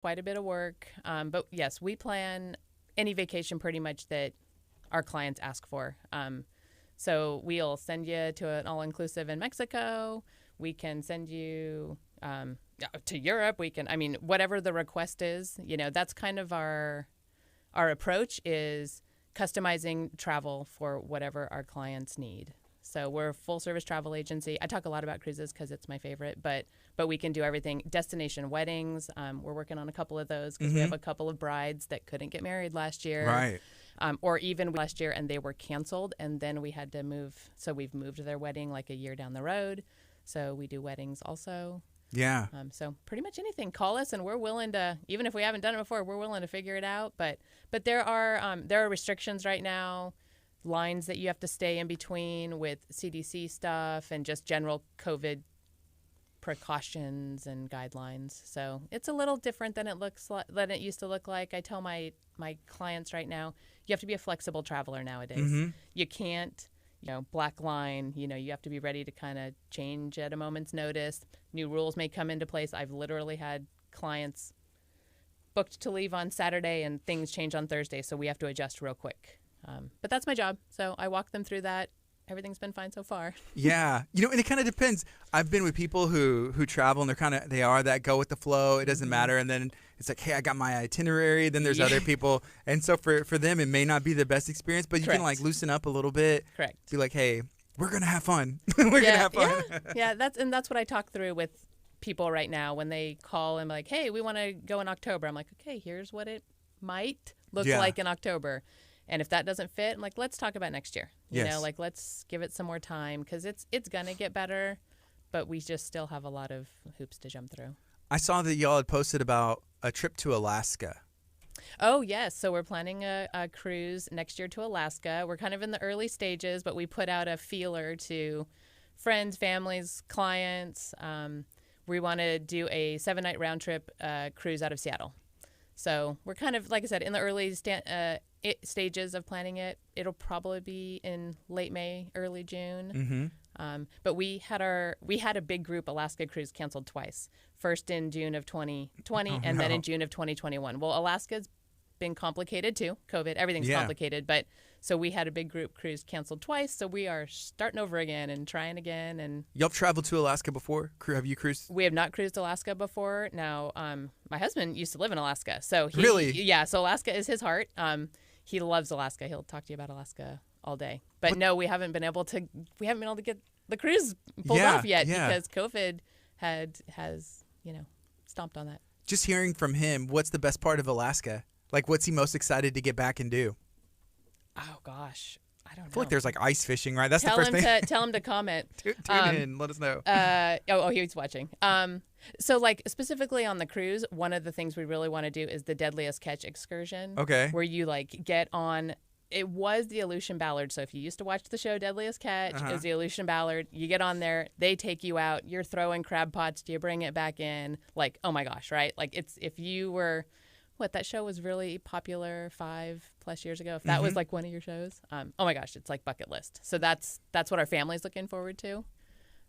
quite a bit of work. But yes, we plan any vacation pretty much that our clients ask for. So we'll send you to an all-inclusive in Mexico. We can send you to Europe. Whatever the request is, that's kind of our approach is customizing travel for whatever our clients need. So we're a full-service travel agency. I talk a lot about cruises because it's my favorite, but we can do everything. Destination weddings, we're working on a couple of those because we have a couple of brides that couldn't get married last year. Right. Or even last year, and they were canceled, and then we had to move. So we've moved their wedding like a year down the road. So we do weddings also. Yeah. So pretty much anything, call us, and we're willing to, even if we haven't done it before, we're willing to figure it out. But there are restrictions right now, lines that you have to stay in between with CDC stuff and just general COVID precautions and guidelines. So it's a little different than it used to look like. I tell my clients right now, you have to be a flexible traveler nowadays. You can't, black line, you have to be ready to kind of change at a moment's notice. New rules may come into place. I've literally had clients booked to leave on Saturday and things change on Thursday, so we have to adjust real quick. But that's my job. So I walk them through that. Everything's been fine so far. Yeah. And it kind of depends. I've been with people who travel and they are that go with the flow. It doesn't matter. And then it's like, hey, I got my itinerary. Then there's other people. And so for them, it may not be the best experience, but you can loosen up a little bit. Correct. Be like, hey, we're going to have fun. We're going to have fun. Yeah. That's what I talk through with people right now when they call and be like, hey, we want to go in October. I'm like, okay, here's what it might look like in October. And if that doesn't fit, I'm like, let's talk about next year. Let's give it some more time because it's going to get better, but we just still have a lot of hoops to jump through. I saw that y'all had posted about a trip to Alaska. Oh, yes. So we're planning a cruise next year to Alaska. We're kind of in the early stages, but we put out a feeler to friends, families, clients. We want to do a 7-night round trip cruise out of Seattle. So we're kind of, like I said, in the early stages of planning it. It'll probably be in late May, early June. But we had a big group Alaska cruise canceled twice. First in June of 2020 then in June of 2021. Well, Alaska's been complicated too. COVID, everything's complicated. But so we had a big group cruise canceled twice. So we are starting over again and trying again. And y'all traveled to Alaska before? Have you cruised? We have not cruised Alaska before. Now, my husband used to live in Alaska. So really? Yeah. So Alaska is his heart. He loves Alaska. He'll talk to you about Alaska all day. But no, we haven't been able to get the cruise pulled off yet because COVID has stomped on that. Just hearing from him, what's the best part of Alaska? Like, what's he most excited to get back and do? Oh gosh, I don't know. I feel like there's like ice fishing, right? That's the first thing. Tell him to comment. Tune in. Let us know. He's watching. So like specifically on the cruise, one of the things we really want to do is the Deadliest catch excursion. Okay. Where you like get on. It was the Aleutian Ballard. So if you used to watch the show Deadliest Catch, it was the Aleutian Ballard. You get on there, they take you out. You're throwing crab pots. Do you bring it back in? Like, oh my gosh, right? Like if you were. That show was really popular 5+ years ago. If that was like one of your shows, oh my gosh, it's like bucket list. So that's what our family's looking forward to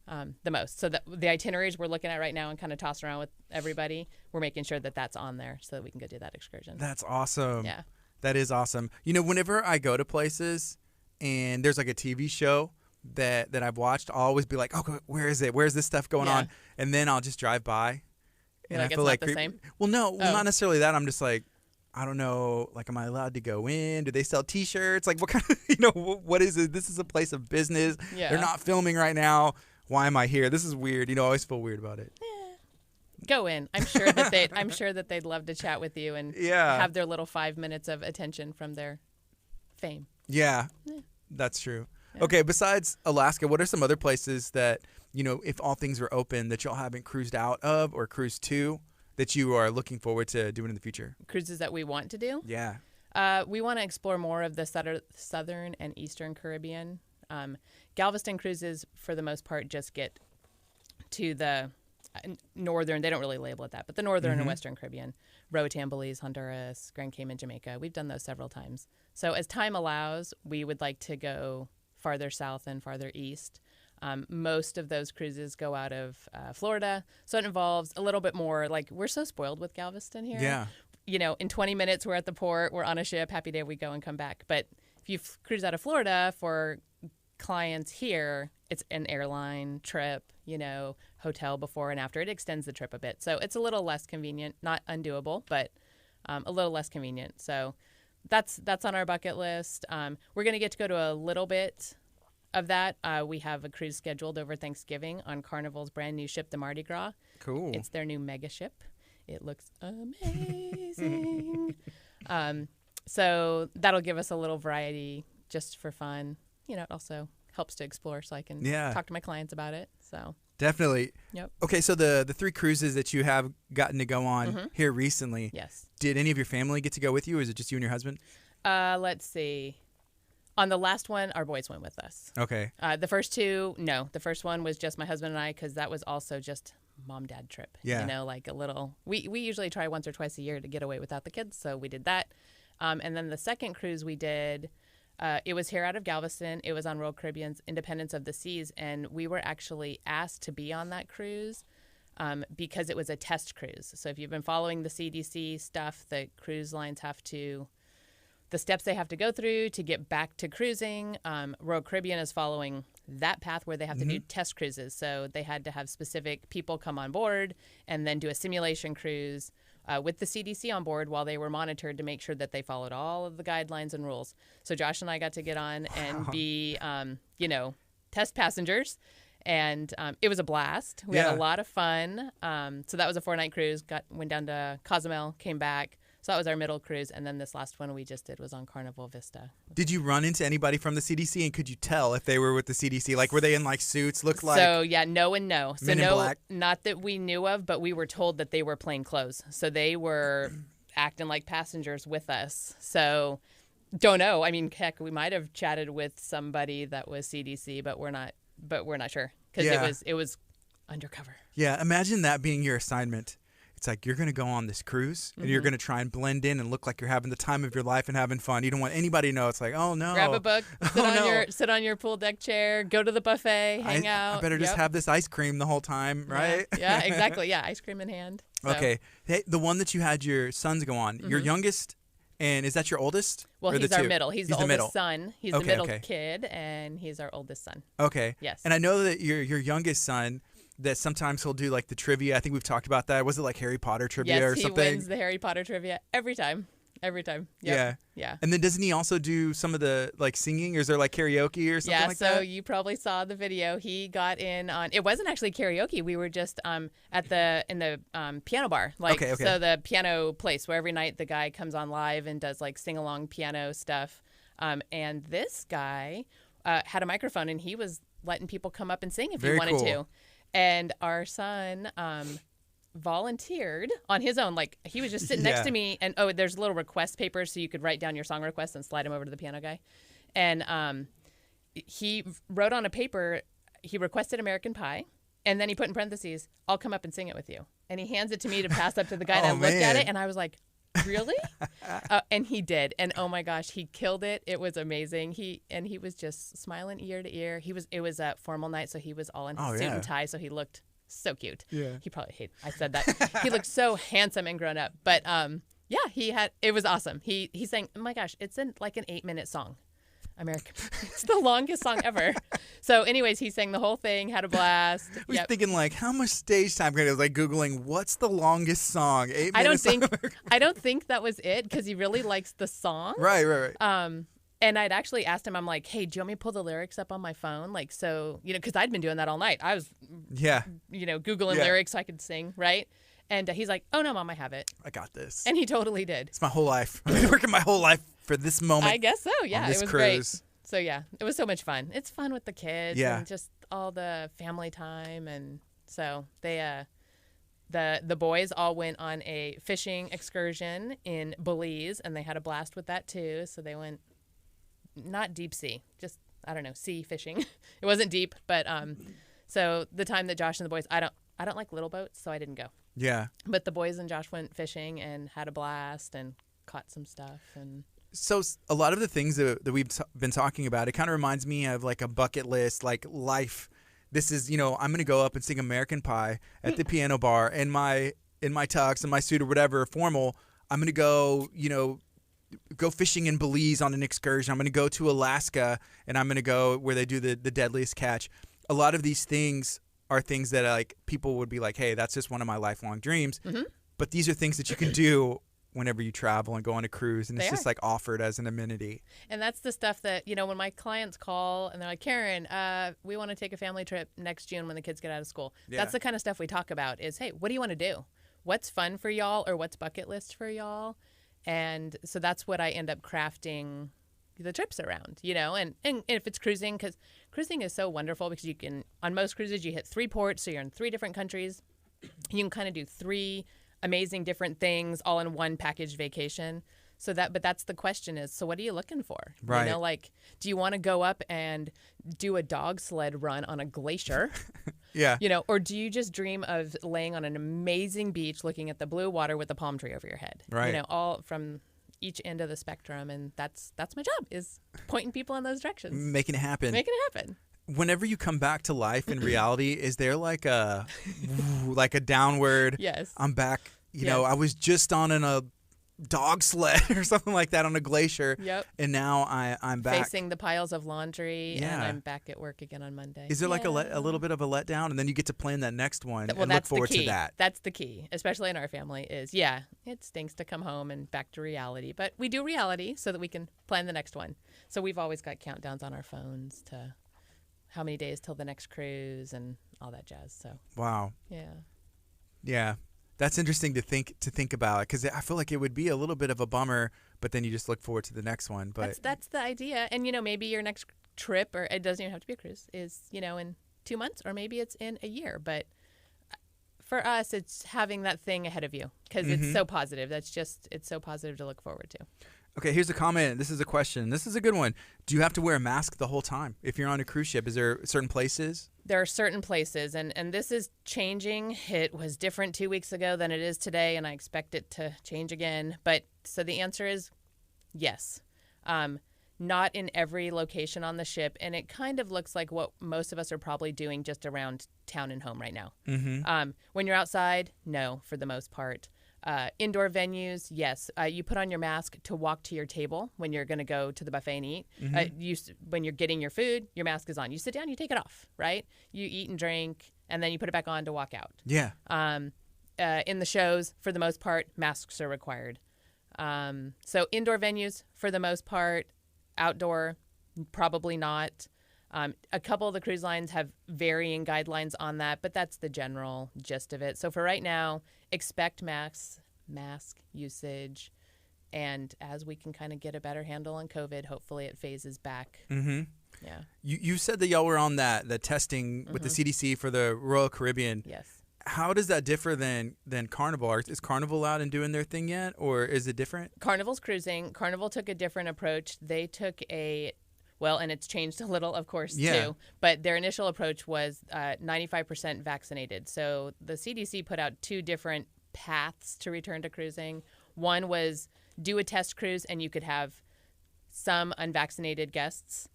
the most. So the itineraries we're looking at right now and kind of tossing around with everybody, we're making sure that that's on there so that we can go do that excursion. That's awesome. Yeah, that is awesome. Whenever I go to places and there's like a TV show that I've watched, I'll always be like, oh, where is it? Where's this stuff going on? And then I'll just drive by. And I feel like the same? Well, no, not necessarily that. I'm just like, I don't know. Like, am I allowed to go in? Do they sell T-shirts? Like, what kind of, what is it? This is a place of business. Yeah. They're not filming right now. Why am I here? This is weird. I always feel weird about it. Go in. I'm sure that they'd love to chat with you and have their little 5 minutes of attention from their fame. Yeah. That's true. Yeah. Okay. Besides Alaska, what are some other places that, if all things were open, that y'all haven't cruised out of or cruised to that you are looking forward to doing in the future? Cruises that we want to do? Yeah. We want to explore more of the southern and eastern Caribbean. Galveston cruises, for the most part, just get to the northern. They don't really label it that, but the northern and western Caribbean. Roatan, Belize, Honduras, Grand Cayman, Jamaica. We've done those several times. So as time allows, we would like to go farther south and farther east. Most of those cruises go out of Florida, so it involves a little bit more. Like, we're so spoiled with Galveston here. Yeah. You know, in 20 minutes we're at the port, we're on a ship, happy day, we go and come back. But if you cruise out of Florida for clients here, it's an airline trip, you know, hotel before and after. It extends the trip a bit, so it's a little less convenient, not undoable, but a little less convenient. So that's on our bucket list. We're going to get to go to a little bit of that. We have a cruise scheduled over Thanksgiving on Carnival's brand new ship, the Mardi Gras. Cool. It's their new mega ship. It looks amazing. So that'll give us a little variety just for fun. You know, it also helps to explore, so I can talk to my clients about it. So definitely. Yep. Okay, so the 3 cruises that you have gotten to go on here recently. Yes. Did any of your family get to go with you, or is it just you and your husband? Let's see. On the last one, our boys went with us. Okay. The first 2, no. The first one was just my husband and I, because that was also just mom-dad trip. Yeah. You know, like a little. We usually try once or twice a year to get away without the kids, so we did that. And then the second cruise we did, it was here out of Galveston. It was on Royal Caribbean's Independence of the Seas, and we were actually asked to be on that cruise because it was a test cruise. So if you've been following the CDC stuff, the cruise lines have to, the steps they have to go through to get back to cruising. Royal Caribbean is following that path where they have to do test cruises. So they had to have specific people come on board and then do a simulation cruise with the CDC on board while they were monitored to make sure that they followed all of the guidelines and rules. So Josh and I got to get on and be, you know, test passengers. And it was a blast. We had a lot of fun. So that was a 4-night cruise. Went down to Cozumel, came back. So that was our middle cruise. And then this last one we just did was on Carnival Vista. Did you run into anybody from the CDC, and could you tell if they were with the CDC? Like, were they in like suits? Looked like so no and no. So Men in Black? Not that we knew of, but we were told that they were plain clothes. So they were acting like passengers with us. So don't know. I mean, heck, we might have chatted with somebody that was CDC, but we're not sure because it was undercover. Yeah, imagine that being your assignment. It's like you're going to go on this cruise and you're going to try and blend in and look like you're having the time of your life and having fun. You don't want anybody to know. It's like, oh no. Grab a book, sit on your pool deck chair, go to the buffet, hang out. I better just have this ice cream the whole time, right? Yeah, exactly. Yeah, ice cream in hand. So. Okay. Hey, the one that you had your sons go on, your youngest, and is that your oldest? Well, or he's the our two? middle. He's the oldest son. He's the middle kid, and he's our oldest son. Okay. Yes. And I know that your youngest son, that sometimes he'll do like the trivia. I think we've talked about that. Was it like Harry Potter trivia or something? Yes, he wins the Harry Potter trivia every time. Every time. Yep. Yeah. And then doesn't he also do some of the like singing, or is there like karaoke or something like that? Yeah, so you probably saw the video. He got in on, it wasn't actually karaoke. We were just in the piano bar. Like, okay. So the piano place where every night the guy comes on live and does like sing-along piano stuff. And this guy had a microphone and he was letting people come up and sing if he wanted to. And our son volunteered on his own. Like, he was just sitting next to me. And, there's little request papers so you could write down your song requests and slide them over to the piano guy. And he wrote on a paper, he requested American Pie. And then he put in parentheses, I'll come up and sing it with you. And he hands it to me to pass up to the guy. And I looked at it and I was like, really? And he did. And oh my gosh, he killed it. It was amazing. He was just smiling ear to ear. It was a formal night, so he was all in his suit and tie, so he looked so cute. Yeah. He probably hated I said that. He looked so handsome and grown up. But it was awesome. He sang, oh my gosh, it's like an 8-minute song. American. It's the longest song ever. So anyways, he sang the whole thing, had a blast. I was thinking like, how much stage time? I was like Googling, what's the longest song? 8 minutes? I don't think that was it, because he really likes the song. Right. And I'd actually asked him, I'm like, hey, do you want me to pull the lyrics up on my phone? Like, so, because I'd been doing that all night. I was, Googling lyrics so I could sing, right? And he's like, oh, no, Mom, I have it. I got this. And he totally did. It's my whole life. I've been working my whole life for this moment. I guess so, yeah. It was cruise. Great. So, yeah, it was so much fun. It's fun with the kids and just all the family time. And so they, the boys all went on a fishing excursion in Belize, and they had a blast with that, too. So they went, not deep sea, just, I don't know, sea fishing. It wasn't deep, but so the time that Josh and the boys, I don't like little boats, so I didn't go. Yeah. But the boys and Josh went fishing and had a blast and caught some stuff. And so a lot of the things that we've been talking about, it kind of reminds me of like a bucket list, like life this is, I'm going to go up and sing American Pie at the piano bar in my tux and my suit or whatever, formal. I'm going to go, go fishing in Belize on an excursion. I'm going to go to Alaska, and I'm going to go where they do the Deadliest catch. A lot of these things are things that like people would be like, hey, that's just one of my lifelong dreams. Mm-hmm. But these are things that you can do whenever you travel and go on a cruise, and it's They just are. like offered as an amenity. And that's the stuff that, when my clients call and they're like, Karen, we want to take a family trip next June when the kids get out of school. Yeah. That's the kind of stuff we talk about is, hey, what do you want to do? What's fun for y'all, or what's bucket list for y'all? And so that's what I end up crafting the trips around, and if it's cruising, because cruising is so wonderful because you can, on most cruises, you hit 3 ports, so you're in 3 different countries. You can kind of do 3 amazing different things all in one packaged vacation. But that's the question is, so what are you looking for? Right. Like, do you want to go up and do a dog sled run on a glacier? Yeah. Or do you just dream of laying on an amazing beach looking at the blue water with a palm tree over your head? Right. All from each end of the spectrum. And that's my job, is pointing people in those directions. Making it happen. Making it happen. Whenever you come back to life in reality, is there like a downward? Yes. I'm back. Yes. I was just on a dog sled or something like that on a glacier. Yep. And now I'm back. Facing the piles of laundry, Yeah. and I'm back at work again on Monday. Is there like a little bit of a letdown, and then you get to plan that next one Well, and look that's forward the key. to that? That's the key, especially in our family, is, it stinks to come home and back to reality. But we do reality so that we can plan the next one. So we've always got countdowns on our phones to how many days till the next cruise and all that jazz. So, Wow. yeah. That's interesting to think about, because I feel like it would be a little bit of a bummer, but then you just look forward to the next one. But That's the idea. And, maybe your next trip, or it doesn't even have to be a cruise, is, in 2 months, or maybe it's in a year. But for us, it's having that thing ahead of you, because it's so positive. It's so positive to look forward to. Okay, here's a comment. This is a question. This is a good one. Do you have to wear a mask the whole time if you're on a cruise ship? Is there certain places? There are certain places, and this is changing. It was different 2 weeks ago than it is today, and I expect it to change again. But so the answer is yes. Not in every location on the ship, and it kind of looks like what most of us are probably doing just around town and home right now. Mm-hmm. When you're outside, no, for the most part. Indoor venues, yes. You put on your mask to walk to your table when you're going to go to the buffet and eat. When you're getting your food, your mask is on. You sit down, you take it off, right? You eat and drink, and then you put it back on to walk out. Yeah. In the shows, for the most part, masks are required. So indoor venues, for the most part. Outdoor, probably not. A couple of the cruise lines have varying guidelines on that, but that's the general gist of it. So for right now, expect mask usage, and as we can kind of get a better handle on COVID, hopefully it phases back. Mm-hmm. Yeah. You said that y'all were on the testing with the CDC for the Royal Caribbean. Yes. How does that differ than Carnival? Is Carnival out and doing their thing yet, or is it different? Carnival's cruising. Carnival took a different approach. They took and it's changed a little, of course, too. But their initial approach was 95% vaccinated. So the CDC put out 2 different paths to return to cruising. One was do a test cruise, and you could have some unvaccinated guests,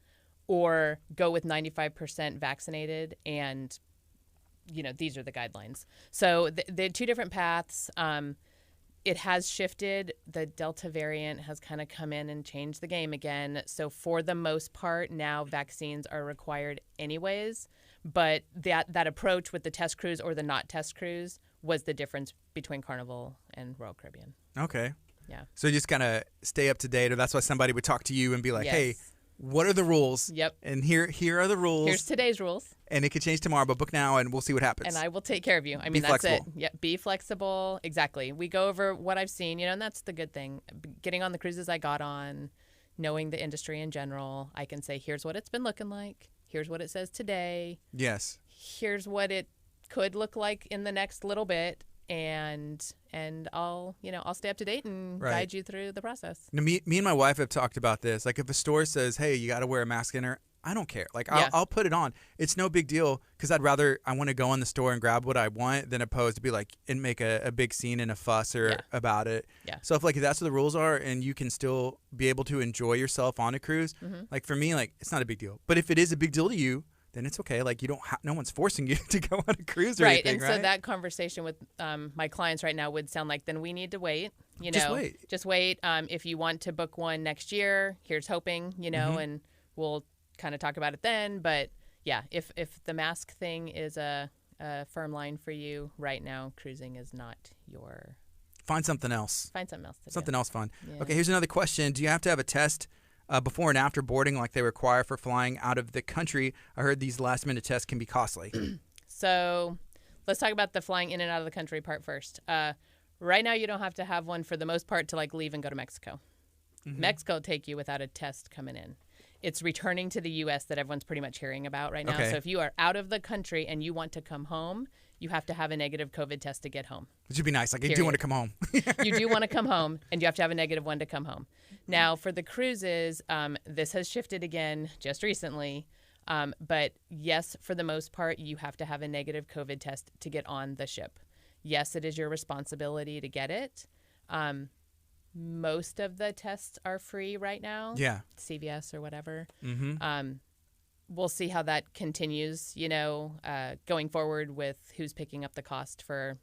or go with 95% vaccinated, and these are the guidelines. So the 2 different paths. It has shifted. The Delta variant has kind of come in and changed the game again. So for the most part, now vaccines are required anyways. But that approach with the test cruise or the not test cruise was the difference between Carnival and Royal Caribbean. Okay. Yeah. So you just kind of stay up to date, or that's why somebody would talk to you and be like, hey, what are the rules? Yep. And here are the rules. Here's today's rules. And it could change tomorrow, but book now and we'll see what happens. And I will take care of you. I mean, that's it. Yeah, be flexible. Exactly. We go over what I've seen, and that's the good thing. Getting on the cruises I got on, knowing the industry in general, I can say, here's what it's been looking like. Here's what it says today. Yes. Here's what it could look like in the next little bit. And I'll stay up to date and guide you through the process. Now, me and my wife have talked about this. Like, if a store says, hey, you got to wear a mask in there, I don't care. Like, I'll put it on. It's no big deal, because I want to go in the store and grab what I want than opposed to be like and make a big scene and a fuss about it. Yeah. So if that's what the rules are, and you can still be able to enjoy yourself on a cruise, like for me, like it's not a big deal. But if it is a big deal to you, then it's okay. Like, you don't no one's forcing you to go on a cruise or Right. anything, And right? so that conversation with my clients right now would sound like, then we need to wait. Just wait. Just wait. If you want to book one next year, here's hoping, and we'll kind of talk about it then. But yeah, if the mask thing is a firm line for you right now, cruising is not your. Find something else. Find something else to do. Something else fun. Yeah. Okay, here's another question. Do you have to have a test before and after boarding like they require for flying out of the country? I heard these last-minute tests can be costly. So let's talk about the flying in and out of the country part first. Right now, you don't have to have one for the most part to leave and go to Mexico. Mexico will take you without a test coming in. It's returning to the U.S. that everyone's pretty much hearing about right now. Okay. So if you are out of the country and you want to come home, you have to have a negative COVID test to get home. Which would be nice. Like, I do Period. want to come home. You do want to come home, and you have to have a negative one to come home. Now, for the cruises, this has shifted again just recently. But yes, for the most part, you have to have a negative COVID test to get on the ship. Yes, it is your responsibility to get it. Most of the tests are free right now. Yeah. CVS or whatever. Mm-hmm. We'll see how that continues, going forward with who's picking up the cost for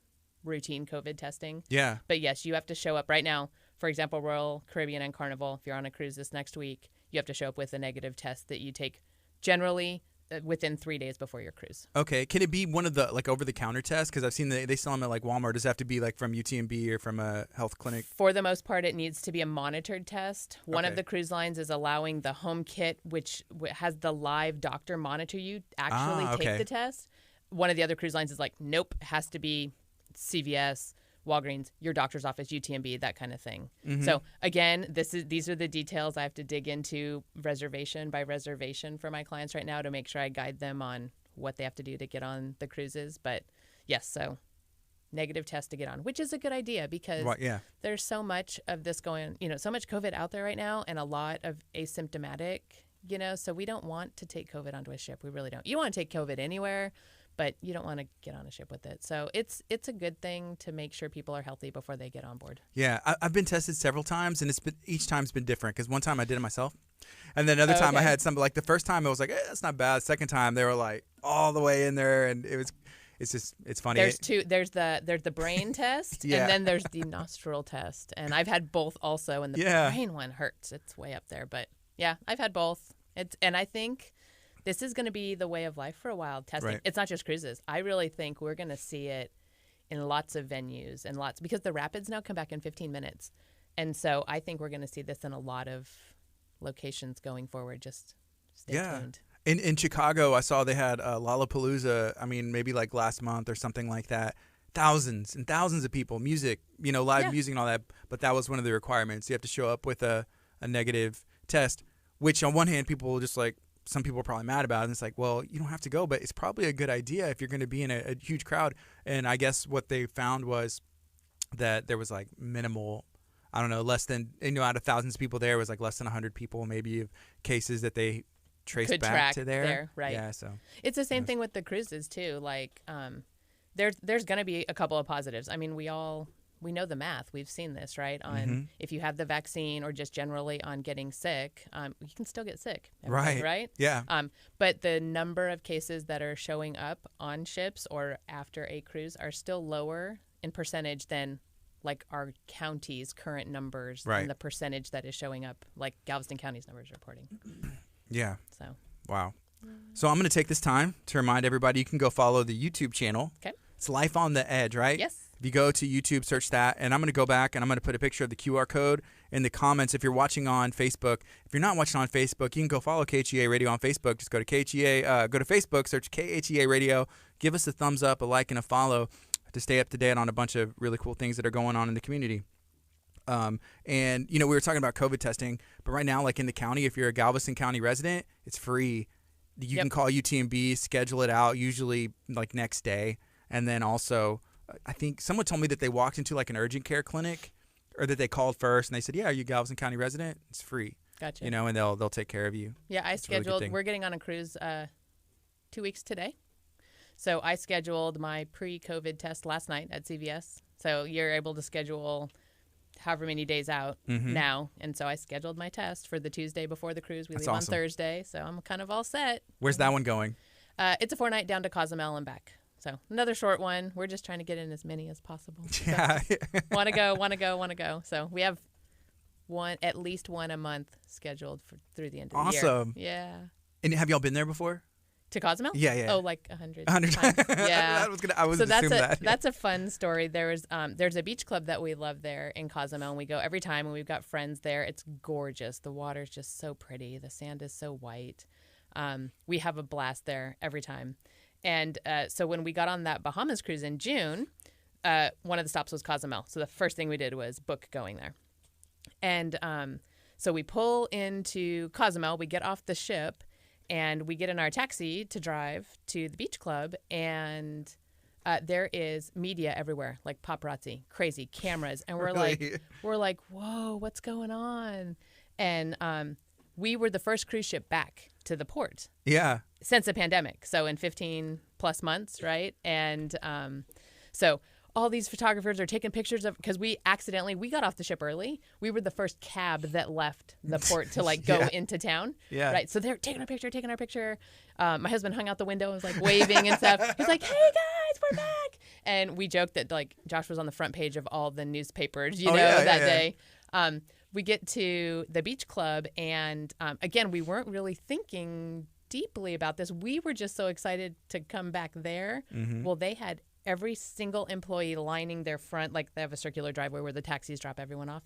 routine COVID testing. Yeah. But yes, you have to show up right now. For example, Royal Caribbean and Carnival, if you're on a cruise this next week, you have to show up with a negative test that you take generally within 3 days before your cruise. Okay. Can it be one of the over-the-counter tests? Because I've seen they sell them at Walmart. Does it have to be from UTMB or from a health clinic? For the most part, it needs to be a monitored test. One of Okay. the cruise lines is allowing the home kit, which has the live doctor monitor you, actually okay. take the test. One of the other cruise lines is like, nope, it has to be CVS, Walgreens, your doctor's office, UTMB, that kind of thing. Mm-hmm. So again, these are the details I have to dig into reservation by reservation for my clients right now to make sure I guide them on what they have to do to get on the cruises. But yes, so negative test to get on, which is a good idea because there's so much of this going, so much COVID out there right now and a lot of asymptomatic, so we don't want to take COVID onto a ship. We really don't. You want to take COVID anywhere, but you don't want to get on a ship with it. So it's a good thing to make sure people are healthy before they get on board. Yeah, I've been tested several times, and each time's been different. Because one time I did it myself, and then another time I had some. Like the first time, I was like, that's not bad. Second time, they were like all the way in there, and it's funny. There's two. There's the brain test, Yeah. and then there's the nostril test. And I've had both also, and the brain one hurts. It's way up there, but yeah, I've had both. And I think this is going to be the way of life for a while, testing. Right. It's not just cruises. I really think we're going to see it in lots of venues and because the rapids now come back in 15 minutes. And so I think we're going to see this in a lot of locations going forward. Just stay tuned. In Chicago, I saw they had Lollapalooza, maybe last month or something like that. Thousands and thousands of people, music, live music and all that. But that was one of the requirements. You have to show up with a negative test, which on one hand, people will just some people are probably mad about it. And it's like, well, you don't have to go, but it's probably a good idea if you're going to be in a huge crowd. And I guess what they found was that there was minimal, I don't know, less than, out of thousands of people there was less than 100 people maybe of cases that they traced back to there. Right. Yeah. So it's the same thing with the cruises too. There's going to be a couple of positives. We know the math. We've seen this, right? On if you have the vaccine or just generally on getting sick, you can still get sick. Right? Yeah. But the number of cases that are showing up on ships or after a cruise are still lower in percentage than our county's current numbers and the percentage that is showing up, like Galveston County's numbers reporting. Yeah. So. Wow. So I'm going to take this time to remind everybody you can go follow the YouTube channel. Okay. It's Life on the Edge, right? Yes. If you go to YouTube, search that, and I'm going to go back and I'm going to put a picture of the QR code in the comments if you're watching on Facebook. If you're not watching on Facebook, you can go follow KHEA Radio on Facebook. Just go to KHEA, go to Facebook, search KHEA Radio, give us a thumbs up, a like, and a follow to stay up to date on a bunch of really cool things that are going on in the community. And, we were talking about COVID testing, but right now, in the county, if you're a Galveston County resident, it's free. You can call UTMB, schedule it out, usually next day. And then also, I think someone told me that they walked into an urgent care clinic or that they called first and they said, yeah, are you a Galveston County resident? It's free. Gotcha. And they'll take care of you. Yeah, I scheduled, we're getting on a cruise 2 weeks today. So I scheduled my pre-COVID test last night at CVS. So you're able to schedule however many days out now. And so I scheduled my test for the Tuesday before the cruise. We leave on Thursday. So I'm kind of all set. Where's that one going? It's a 4-night down to Cozumel and back. So another short one. We're just trying to get in as many as possible. Yeah. Want to go. So we have at least one a month scheduled through the end of the year. Awesome. Yeah. And have y'all been there before? To Cozumel? Yeah. Oh, like 100 100 times. times. Yeah. I was assuming that. That's a fun story. There's a beach club that we love there in Cozumel, and we go every time, and we've got friends there. It's gorgeous. The water's just so pretty. The sand is so white. We have a blast there every time. And so when we got on that Bahamas cruise in June, one of the stops was Cozumel. So the first thing we did was book going there. And so we pull into Cozumel, we get off the ship, and we get in our taxi to drive to the beach club, and there is media everywhere, like paparazzi, crazy cameras. And we're like, whoa, what's going on? And we were the first cruise ship back to the port. Yeah. Since the pandemic. So in 15 plus months, right? And so all these photographers are taking pictures of, because we got off the ship early. We were the first cab that left the port to go into town. Yeah. Right. So they're taking our picture. My husband hung out the window and was like waving and stuff. He's like, hey guys, we're back. And we joked that like Josh was on the front page of all the newspapers, that day. We get to the beach club, and again, we weren't really thinking deeply about this. We were just so excited to come back there. Mm-hmm. Well, they had every single employee lining their front, like they have a circular driveway where the taxis drop everyone off.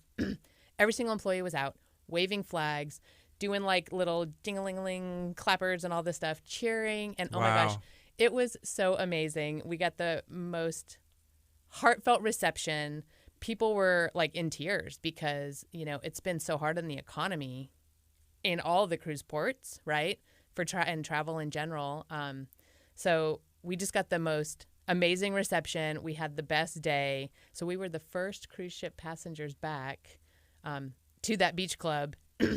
Every single employee was out waving flags, doing like little ding-a-ling-a-ling clappers and all this stuff, cheering. And oh my gosh, it was so amazing. We got the most heartfelt reception. People were like in tears because, it's been so hard on the economy in all the cruise ports, right? For travel in general. So we just got the most amazing reception. We had the best day. So we were the first cruise ship passengers back to that beach club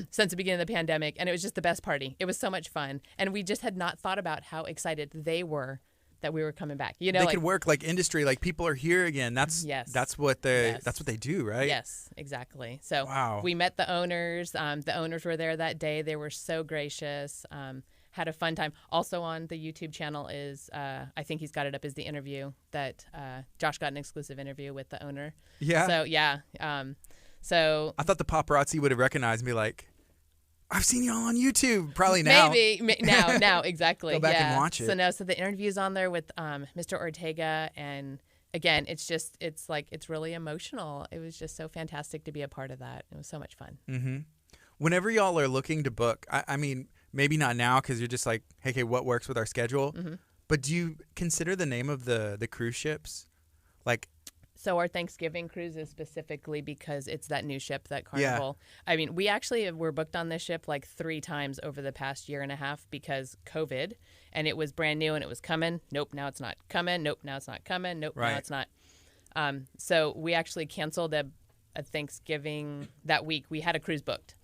since the beginning of the pandemic. And it was just the best party. It was so much fun. And we just had not thought about how excited they were that we were coming back. They could work like industry, like people are here again. That's what they do, right? Yes, exactly. So we met the owners. The owners were there that day. They were so gracious. Had a fun time. Also on the YouTube channel is, I think he's got it up, is the interview that Josh got an exclusive interview with the owner. Yeah. So yeah. So I thought the paparazzi would have recognized me, like, I've seen y'all on YouTube. Probably now. Maybe now, exactly. Go back and watch it. So the interview's on there with Mr. Ortega, and again, it's really emotional. It was just so fantastic to be a part of that. It was so much fun. Mm-hmm. Whenever y'all are looking to book, I mean, maybe not now because you're just like, hey, what works with our schedule? Mm-hmm. But do you consider the name of the cruise ships? Like, so our Thanksgiving cruise is specifically because it's that new ship, that Carnival. Yeah. I mean, we actually were booked on this ship like 3 times over the past year and a half because COVID, and it was brand new and it was coming. Nope, now it's not coming. Nope, now it's not coming. Nope, now it's not. So we actually canceled a Thanksgiving that week. We had a cruise booked.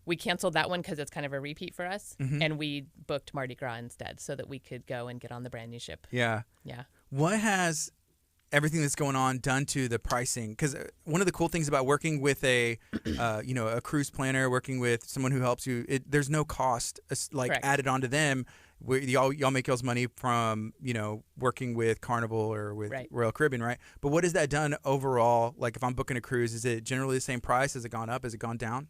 We canceled that one because it's kind of a repeat for us, mm-hmm. and we booked Mardi Gras instead so that we could go and get on the brand new ship. Yeah. Yeah. What has everything that's going on done to the pricing? Because one of the cool things about working with a cruise planner, working with someone who helps you, there's no cost Correct. Added onto them. Y'all make y'all's money from working with Carnival or with Royal Caribbean, right? But what has that done overall? Like if I'm booking a cruise, is it generally the same price? Has it gone up? Has it gone down?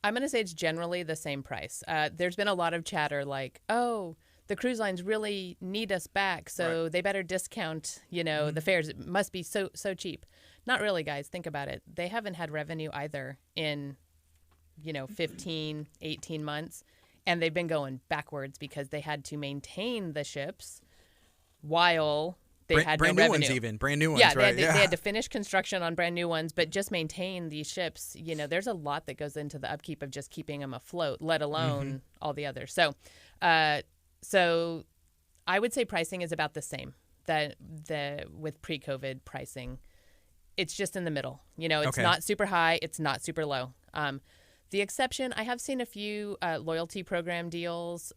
I'm going to say it's generally the same price. There's been a lot of chatter like, oh, the cruise lines really need us back, so they better discount, mm-hmm. the fares. It must be so cheap. Not really, guys. Think about it. They haven't had revenue either in, 15, 18 months, and they've been going backwards because they had to maintain the ships while they had brand no new revenue. Ones even. Brand new ones, yeah, right? They had to finish construction on brand new ones, but just maintain these ships. There's a lot that goes into the upkeep of just keeping them afloat, let alone mm-hmm. all the others. So I would say pricing is about the same with pre-COVID pricing. It's just in the middle. It's not super high. It's not super low. The exception, I have seen a few loyalty program deals,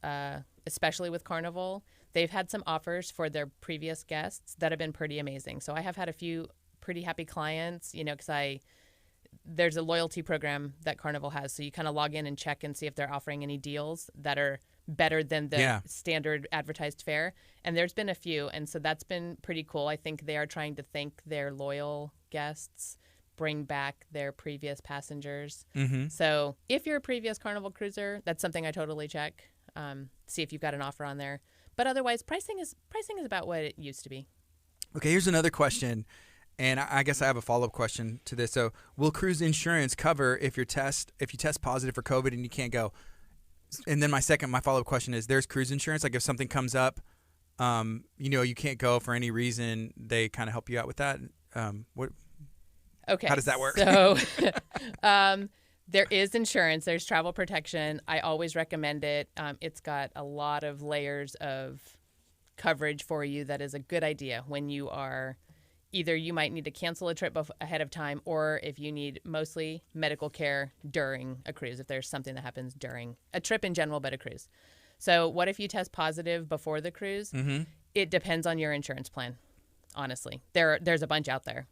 especially with Carnival. They've had some offers for their previous guests that have been pretty amazing. So I have had a few pretty happy clients, because there's a loyalty program that Carnival has. So you kind of log in and check and see if they're offering any deals that are better than the Yeah. standard advertised fare. And there's been a few, and so that's been pretty cool. I think they are trying to thank their loyal guests, bring back their previous passengers. Mm-hmm. So if you're a previous Carnival cruiser, that's something I totally check. See if you've got an offer on there. But otherwise, pricing is about what it used to be. Okay, here's another question, and I guess I have a follow-up question to this. So, will cruise insurance cover if you test positive for COVID and you can't go? And then my follow-up question is: there's cruise insurance. Like if something comes up, you can't go for any reason, they kind of help you out with that. What? Okay. How does that work? So, there is insurance. There's travel protection. I always recommend it. It's got a lot of layers of coverage for you that is a good idea when you are either you might need to cancel a trip ahead of time, or if you need mostly medical care during a cruise, if there's something that happens during a trip in general, but a cruise. So what if you test positive before the cruise? Mm-hmm. It depends on your insurance plan, honestly. There's a bunch out there.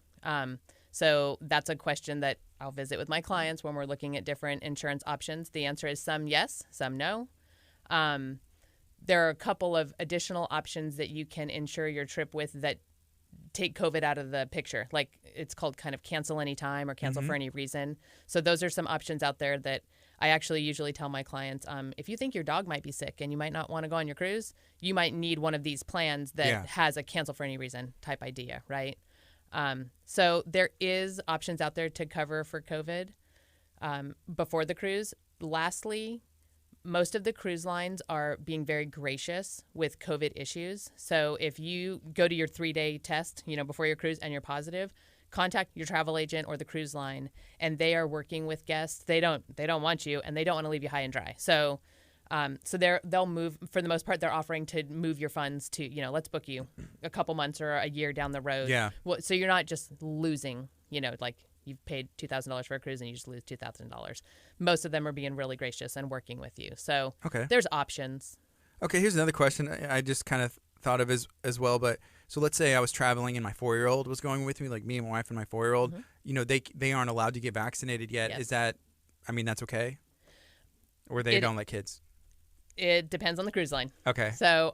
So that's a question that I'll visit with my clients when we're looking at different insurance options. The answer is some yes, some no. There are a couple of additional options that you can insure your trip with that take COVID out of the picture. Like it's called kind of cancel anytime or cancel for any reason. So those are some options out there that I actually usually tell my clients, if you think your dog might be sick and you might not want to go on your cruise, you might need one of these plans that has a cancel for any reason type idea, right? So there is options out there to cover for COVID before the cruise. Lastly, most of the cruise lines are being very gracious with COVID issues. So if you go to your 3-day test, before your cruise and you're positive, contact your travel agent or the cruise line, and they are working with guests. They don't want you, and they don't want to leave you high and dry. So they'll move, for the most part, they're offering to move your funds to, let's book you a couple months or a year down the road. Yeah. Well, so you're not just losing, like you've paid $2,000 for a cruise and you just lose $2,000. Most of them are being really gracious and working with you. So there's options. Okay, here's another question I just kind of thought of as well. But so let's say I was traveling and my 4-year-old was going with me, like me and my wife and my 4-year-old. They aren't allowed to get vaccinated yet. Yes. Is that, that's okay? Or they don't let kids? It depends on the cruise line. Okay. So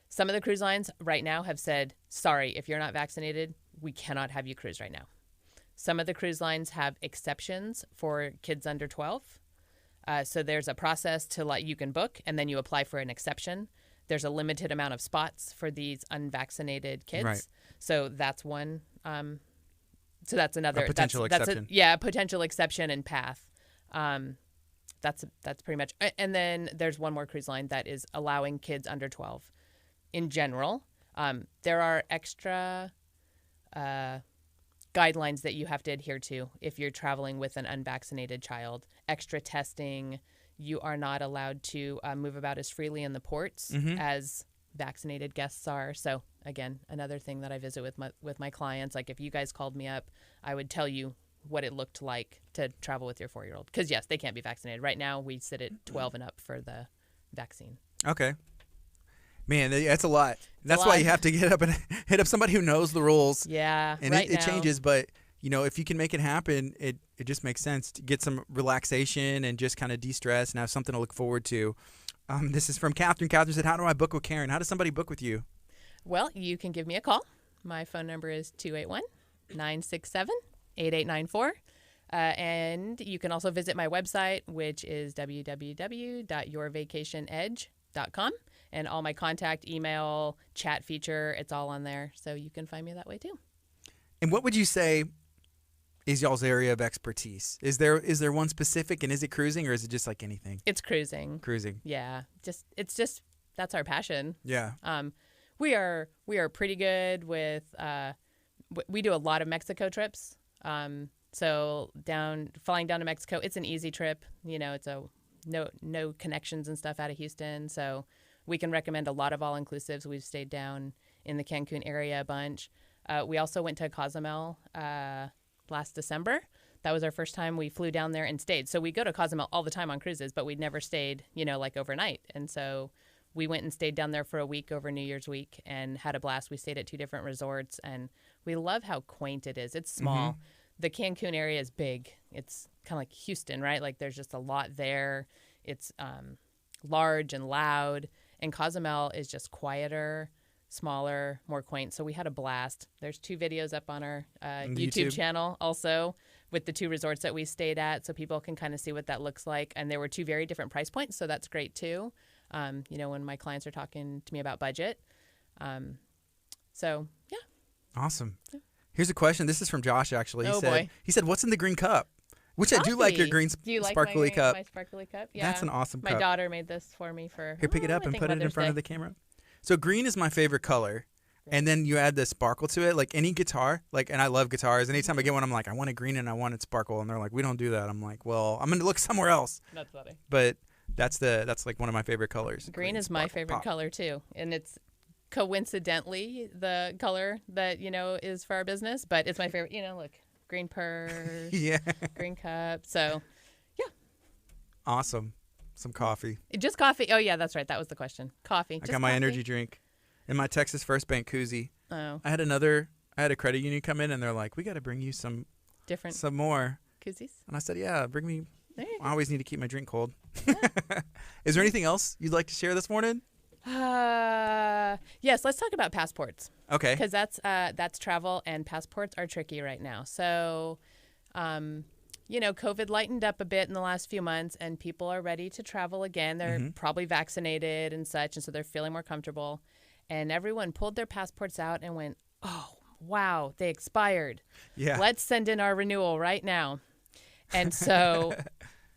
some of the cruise lines right now have said, sorry, if you're not vaccinated, we cannot have you cruise right now. Some of the cruise lines have exceptions for kids under 12. So there's a process to you can book, and then you apply for an exception. There's a limited amount of spots for these unvaccinated kids. Right. So that's one. So that's another. A potential exception. A potential exception and path. That's pretty much. And then there's one more cruise line that is allowing kids under 12. In general, there are extra guidelines that you have to adhere to if you're traveling with an unvaccinated child. Extra testing. You are not allowed to move about as freely in the ports as vaccinated guests are. So again, another thing that I visit with my clients. Like if you guys called me up, I would tell you what it looked like to travel with your 4-year-old. Because yes, they can't be vaccinated. Right now, we sit at 12 and up for the vaccine. Okay. Man, that's a lot. That's why you have to get up and hit up somebody who knows the rules. Yeah, and it changes, but if you can make it happen, it just makes sense to get some relaxation and just kind of de-stress and have something to look forward to. This is from Catherine. Catherine said, "How do I book with Karen? How does somebody book with you?" Well, you can give me a call. My phone number is 281-967-8894. And you can also visit my website, which is www.yourvacationedge.com. And all my contact, email, chat feature, it's all on there. So you can find me that way too. And what would you say is y'all's area of expertise? Is there one specific, and is it cruising, or is it just like anything? It's cruising. Cruising. Yeah. It's just that's our passion. Yeah. We are pretty good with we do a lot of Mexico trips. So flying down to Mexico, it's an easy trip. It's a no connections and stuff out of Houston. So we can recommend a lot of all-inclusives. We've stayed down in the Cancun area a bunch. We also went to Cozumel last December. That was our first time we flew down there and stayed. So we go to Cozumel all the time on cruises, but we'd never stayed, like overnight. And so we went and stayed down there for a week over New Year's week and had a blast. We stayed at 2 different resorts, and we love how quaint it is. It's small. Mm-hmm. The Cancun area is big. It's kind of like Houston, right? Like there's just a lot there. It's large and loud, and Cozumel is just quieter, smaller, more quaint. So we had a blast. There's 2 videos up on our YouTube channel also with the 2 resorts that we stayed at, so people can kind of see what that looks like. And there were 2 very different price points, so that's great too. When my clients are talking to me about budget. So yeah. Awesome. Yeah. Here's a question. This is from Josh, actually. Boy. He said, what's in the green cup? Which Coffee. I do like your green sparkly cup. My sparkly cup? Yeah. That's an awesome cup. My daughter made this for me for... Here, pick it up and put it in front of the camera. So green is my favorite color. And then you add the sparkle to it. Like any guitar, and I love guitars. Anytime I get one, I'm like, I want it green and I want it sparkle. And they're like, we don't do that. I'm like, well, I'm going to look somewhere else. That's funny. But that's like one of my favorite colors. Green is my favorite color too. And it's coincidentally the color that, is for our business. But it's my favorite, look. Green purse, yeah. Green cup. So, yeah. Awesome. Some coffee. Just coffee. Oh, yeah, that's right. That was the question. Coffee. I got my energy drink and my Texas First Bank koozie. Oh. I had a credit union come in and they're like, we got to bring you some more koozies. And I said, yeah, bring me. There you go. I always need to keep my drink cold. Yeah. Is there anything else you'd like to share this morning? Yes, let's talk about passports. Okay. Because that's travel, and passports are tricky right now. So, COVID lightened up a bit in the last few months, and people are ready to travel again. They're probably vaccinated and such, and so they're feeling more comfortable. And everyone pulled their passports out and went, oh, wow, they expired. Yeah. Let's send in our renewal right now. And so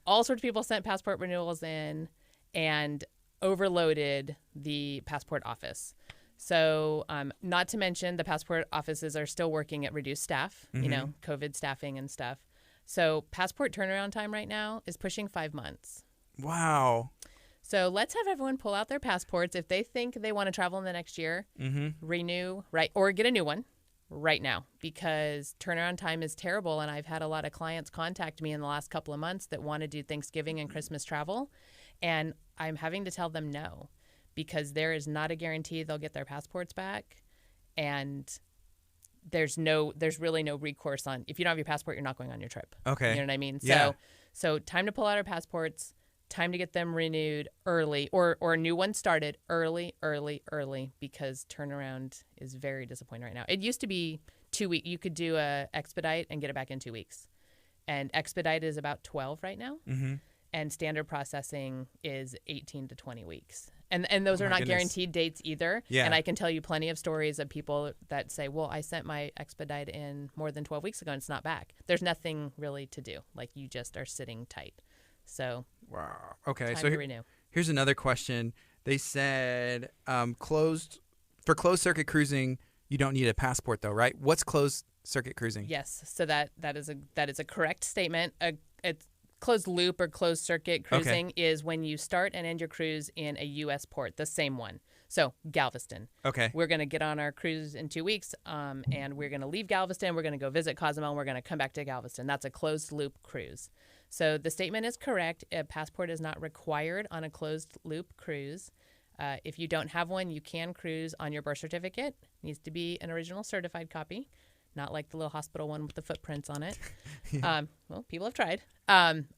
all sorts of people sent passport renewals in and overloaded the passport office. So not to mention the passport offices are still working at reduced staff, COVID staffing and stuff. So passport turnaround time right now is pushing 5 months. Wow. So let's have everyone pull out their passports. If they think they want to travel in the next year, renew, or get a new one right now, because turnaround time is terrible. And I've had a lot of clients contact me in the last couple of months that want to do Thanksgiving and Christmas travel. And I'm having to tell them no, because there is not a guarantee they'll get their passports back. And there's really no recourse on, if you don't have your passport, you're not going on your trip. Okay. You know what I mean? Yeah. So time to pull out our passports, time to get them renewed early, or a new one started early, because turnaround is very disappointing right now. It used to be 2 weeks. You could do a expedite and get it back in 2 weeks. And expedite is about 12 right now. Mm-hmm. And standard processing is 18 to 20 weeks. And those are not guaranteed dates either. Yeah. And I can tell you plenty of stories of people that say, well, I sent my expedite in more than 12 weeks ago and it's not back. There's nothing really to do. Like, you just are sitting tight. So, wow. Okay. Time to renew. Here's another question. They said closed circuit cruising, you don't need a passport though, right? What's closed circuit cruising? Yes. So that is a correct statement. It's closed loop or closed circuit cruising is when you start and end your cruise in a U.S. port, the same one. So Galveston. Okay. We're going to get on our cruise in 2 weeks, and we're going to leave Galveston. We're going to go visit Cozumel, and we're going to come back to Galveston. That's a closed loop cruise. So the statement is correct. A passport is not required on a closed loop cruise. If you don't have one, you can cruise on your birth certificate. It needs to be an original certified copy, not like the little hospital one with the footprints on it. Yeah. Well, people have tried.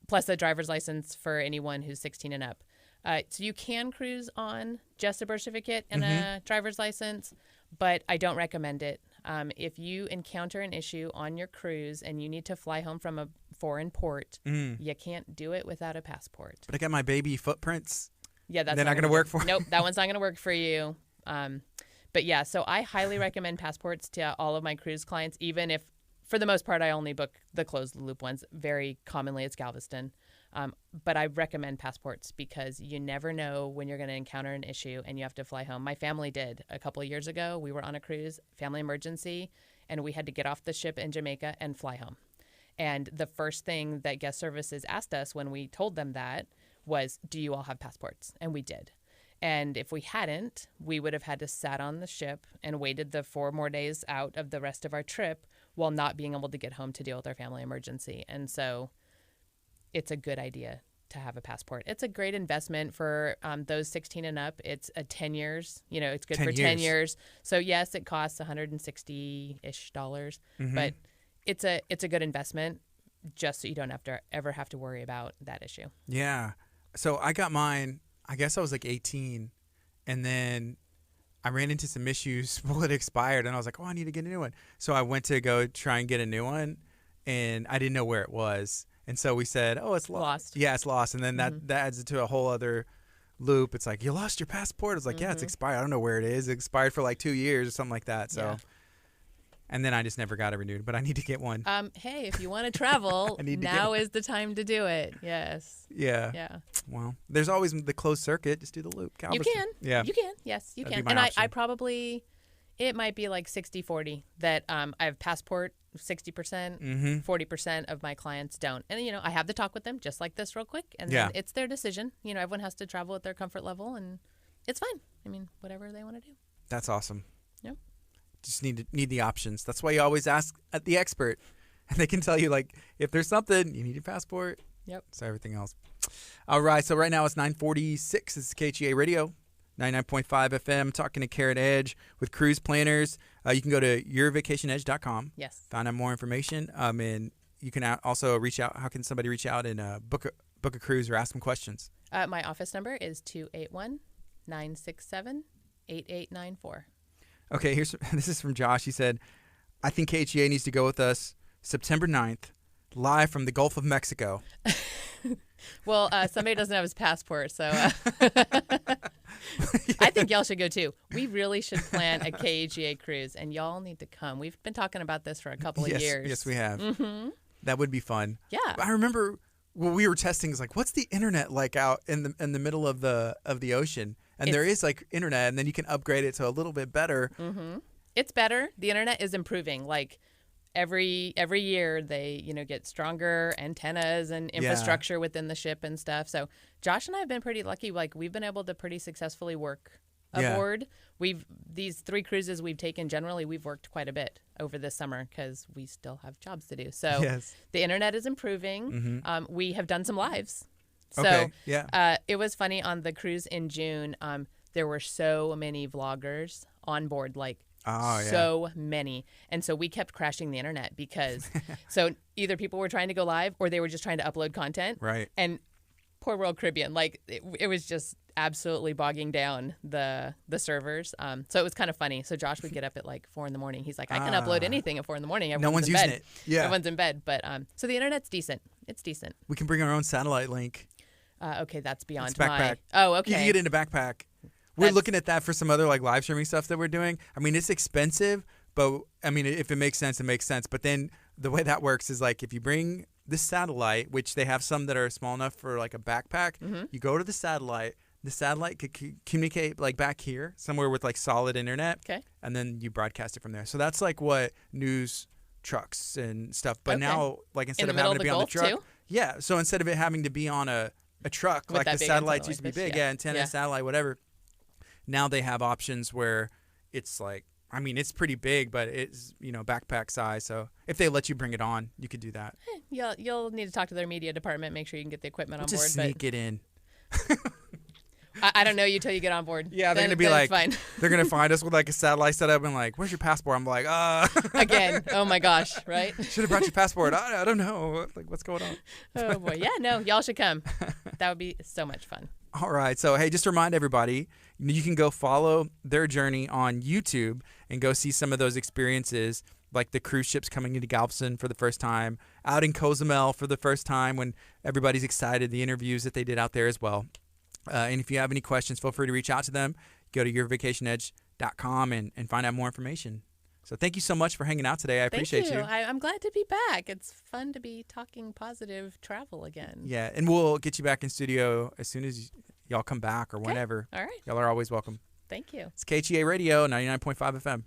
Plus a driver's license for anyone who's 16 and up. So you can cruise on just a birth certificate and a driver's license, but I don't recommend it. If you encounter an issue on your cruise and you need to fly home from a foreign port, you can't do it without a passport. But I got my baby footprints. Yeah, that's not going to work for Nope, that one's not going to work for you. But yeah, so I highly recommend passports to all of my cruise clients, even if, for the most part, I only book the closed loop ones. Very commonly, it's Galveston. But I recommend passports because you never know when you're going to encounter an issue and you have to fly home. My family did a couple of years ago. We were on a cruise, family emergency, and we had to get off the ship in Jamaica and fly home. And the first thing that guest services asked us when we told them that was, do you all have passports? And we did. And if we hadn't, we would have had to sat on the ship and waited the 4 more days out of the rest of our trip while not being able to get home to deal with our family emergency. And so it's a good idea to have a passport. It's a great investment for those 16 and up. It's 10 years. It's good for 10 years. So yes, it costs $160-ish, but it's a good investment just so you don't ever have to worry about that issue. Yeah. So I got mine. I guess I was like 18, and then I ran into some issues. Well, it expired, and I was like, oh, I need to get a new one. So I went to go try and get a new one, and I didn't know where it was. And so we said, oh, it's lost. Yeah, it's lost. And then that adds it to a whole other loop. It's like, you lost your passport. It's like, yeah, it's expired. I don't know where it is. It expired for like 2 years or something like that. So, and then I just never got it renewed, but I need to get one. Hey, if you want to travel, now is the time to do it. Yes. Yeah. Yeah. Well, there's always the closed circuit. Just do the loop. Galveston. You can. Yeah. You can. Yes, you That'd can. And I probably, it might be like 60-40 that I have passport 60%, 40% of my clients don't. And, I have to talk with them just like this real quick. And then it's their decision. Everyone has to travel at their comfort level, and it's fine. I mean, whatever they want to do. That's awesome. Yep. Just need the options. That's why you always ask at the expert. And they can tell you, like, if there's something, you need your passport. Yep. So everything else. All right. So right now it's 9:46. This is KHEA Radio, 99.5 FM, talking to Carrot Edge with cruise planners. You can go to yourvacationedge.com. Yes. Find out more information. And you can also reach out. How can somebody reach out and book a cruise or ask them questions? My office number is 281-967-8894. Okay, this is from Josh. He said, I think KHEA needs to go with us September 9th, live from the Gulf of Mexico. Well, somebody doesn't have his passport, so I think y'all should go too. We really should plan a KHEA cruise, and y'all need to come. We've been talking about this for a couple of years. Yes, we have. Mm-hmm. That would be fun. Yeah. I remember what we were testing is like, what's the internet like out in the middle of the ocean? And there is like internet, and then you can upgrade it to a little bit better. Mm-hmm. It's better. The internet is improving. Like every year, they get stronger antennas and infrastructure within the ship and stuff. So Josh and I have been pretty lucky. Like we've been able to pretty successfully work aboard. These 3 cruises we've taken. Generally, we've worked quite a bit over this summer because we still have jobs to do. So the internet is improving. Mm-hmm. We have done some lives. So it was funny on the cruise in June. There were so many vloggers on board, so many. And so we kept crashing the internet because so either people were trying to go live or they were just trying to upload content. Right. And poor World Caribbean, it was just absolutely bogging down the servers. So it was kind of funny. So Josh would get up at 4 a.m. He's like, I can upload anything at 4 a.m. No one's using it. Yeah. Everyone's in bed. But so the internet's decent. It's decent. We can bring our own satellite link. Okay, that's beyond it's backpack. Oh, okay. You can get into backpack. We're looking at that for some other live streaming stuff that we're doing. I mean, it's expensive, but I mean, if it makes sense, it makes sense. But then the way that works is if you bring the satellite, which they have some that are small enough for a backpack, you go to the satellite. The satellite could communicate back here somewhere with solid internet. Okay. And then you broadcast it from there. So that's what news trucks and stuff. But now instead of having to be on the truck, too? yeah. So instead of it having to be on a truck, with the satellites used to be big, antenna, satellite, whatever. Now they have options where it's it's pretty big, but it's backpack size. So if they let you bring it on, you could do that. You'll need to talk to their media department, make sure you can get the equipment on board. Just sneak it in. I don't know you till you get on board. Yeah, they're gonna be fine. They're gonna find us with a satellite setup and where's your passport? I'm like, Again, oh my gosh, right? Should have brought your passport. I don't know, what's going on? Oh boy, yeah, no, y'all should come. That would be so much fun. All right, so hey, just to remind everybody, you can go follow their journey on YouTube and go see some of those experiences, like the cruise ships coming into Galveston for the first time, out in Cozumel for the first time when everybody's excited, the interviews that they did out there as well. And if you have any questions, feel free to reach out to them. Go to yourvacationedge.com and find out more information. So thank you so much for hanging out today. I appreciate you. I'm glad to be back. It's fun to be talking positive travel again. Yeah, and we'll get you back in studio as soon as y'all come back or whenever. All right. Y'all are always welcome. Thank you. It's KHEA Radio, 99.5 FM.